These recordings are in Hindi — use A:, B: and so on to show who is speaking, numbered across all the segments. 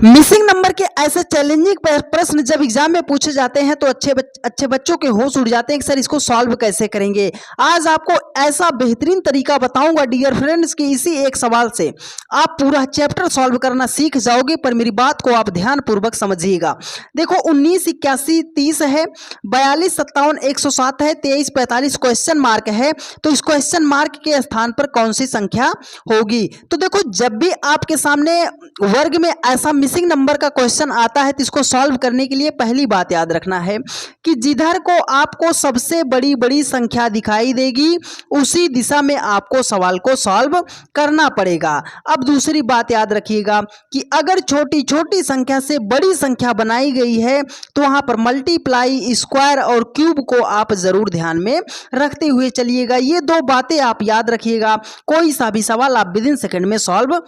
A: मिसिंग नंबर के ऐसे चैलेंजिंग प्रश्न जब एग्जाम में पूछे जाते हैं तो अच्छे बच्चों के होश उड़ जाते हैं कि सर इसको सॉल्व कैसे करेंगे। आज आपको ऐसा बेहतरीन तरीका बताऊंगा डियर फ्रेंड्स कि इसी एक सवाल से आप पूरा चैप्टर सॉल्व करना सीख जाओगे। पर मेरी बात को आप ध्यान पूर्वक समझिएगा। देखो 19, 81, 30 है, 42, 57, 107 है, 23, 45 क्वेश्चन मार्क है। तो इस क्वेश्चन मार्क के स्थान पर कौन सी संख्या होगी? तो देखो जब भी आपके सामने वर्ग में ऐसा मिसिंग नंबर का क्वेश्चन आता है तो इसको सॉल्व करने के लिए पहली बात याद रखना है कि जिधर को आपको सबसे बड़ी बड़ी संख्या दिखाई देगी उसी दिशा में आपको सवाल को सॉल्व करना पड़ेगा। अब दूसरी बात याद रखिएगा कि अगर छोटी छोटी संख्या से बड़ी संख्या बनाई गई है तो वहां पर मल्टीप्लाई, स्क्वायर और क्यूब को आप जरूर ध्यान में रखते हुए चलिएगा। ये दो बातें आप याद रखिएगा, कोई सा भी सवाल आप विदिन सेकंड में सॉल्व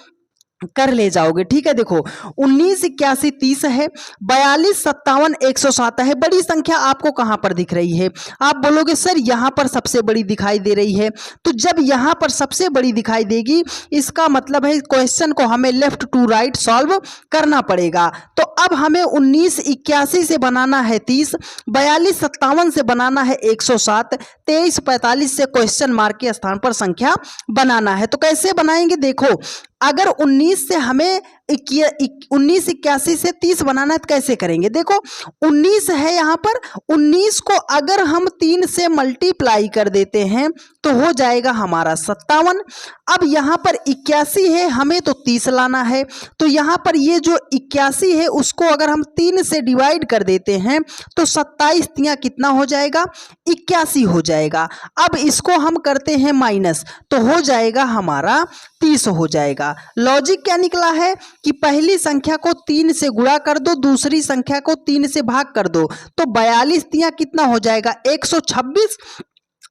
A: कर ले जाओगे। ठीक है, देखो 19, 81, 30 है, 42, 57, 107 है। बड़ी संख्या आपको कहां पर दिख रही है? आप बोलोगे सर यहां पर सबसे बड़ी दिखाई दे रही है। तो जब यहां पर सबसे बड़ी दिखाई देगी इसका मतलब है क्वेश्चन को हमें लेफ्ट टू राइट सॉल्व करना पड़ेगा। तो अब हमें 19, 81 से बनाना है 30, 42, 57 से बनाना है 107, 23, 45 से क्वेश्चन मार्क के स्थान पर संख्या बनाना है। तो कैसे बनाएंगे? देखो अगर 19 से हमें 19, 81 से 30 बनाना है तो कैसे करेंगे? देखो 19 है यहाँ पर, 19 को अगर हम 3 से मल्टीप्लाई कर देते हैं तो हो जाएगा हमारा 57। अब यहाँ पर 81 है, हमें तो 30 लाना है। तो यहाँ पर ये जो 81 है उसको अगर हम 3 से डिवाइड कर देते हैं तो 27 तिया कितना हो जाएगा? 81 हो जाएगा। अब इसको हम करते हैं माइनस तो हो जाएगा हमारा 30 हो जाएगा। लॉजिक क्या निकला है कि पहली संख्या को 3 से गुणा कर दो, दूसरी संख्या को 3 से भाग कर दो। तो 42 तिया कितना हो जाएगा? 126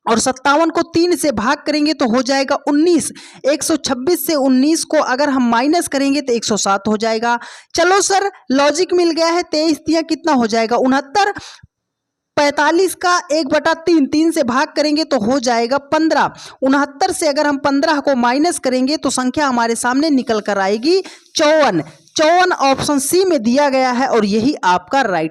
A: और 57 को 3 से भाग करेंगे तो हो जाएगा 19। 126 से 19 को अगर हम माइनस करेंगे तो 107 हो जाएगा। चलो सर लॉजिक मिल गया है। 23 तिया कितना हो जाएगा? 69। 45 का 1/3, 3 से भाग करेंगे तो हो जाएगा 15। 69 से अगर हम 15 को माइनस करेंगे तो संख्या हमारे सामने निकल कर आएगी 54। 54 ऑप्शन सी में दिया गया है और यही आपका राइट